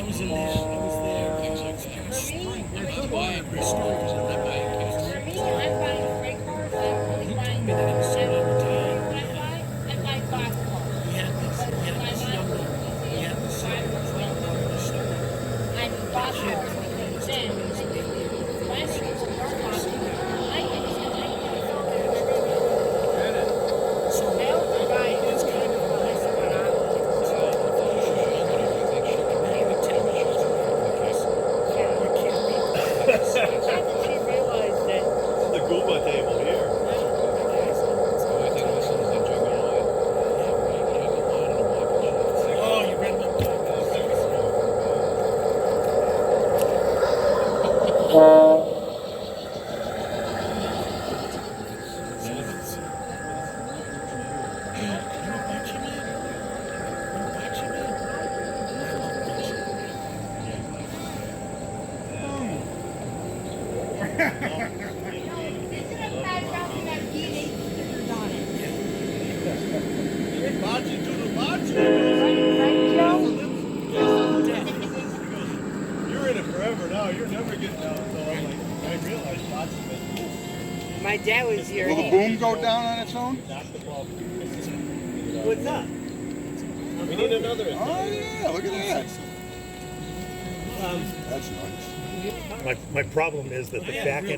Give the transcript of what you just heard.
was in there. I was there. It was like spring. I'm not buying restored. I'm not buying used. For me, I'm buying freight cars. I'm really buying That it was when all the time. I buy box cars. He had this younger. He had this younger friend part of the store. I mean, box cars. Then, last year was a car box. I think it's going to So I hope the guy it's kind of nice about it. So I thought she was young, and I think she could maybe tell me she was from because you can't beat that. How did she realize that? The Goomba table here. The only thing missing is the juggernaut. Oh, you read my book. Bocce to the bocce. You're in it forever now. You're never getting out. So I'm like, I realized bocce been My dad was here. Will the boom go down on its own? not the problem. What's up? We need another. Oh yeah, look at that. That's nice. My problem is that the back end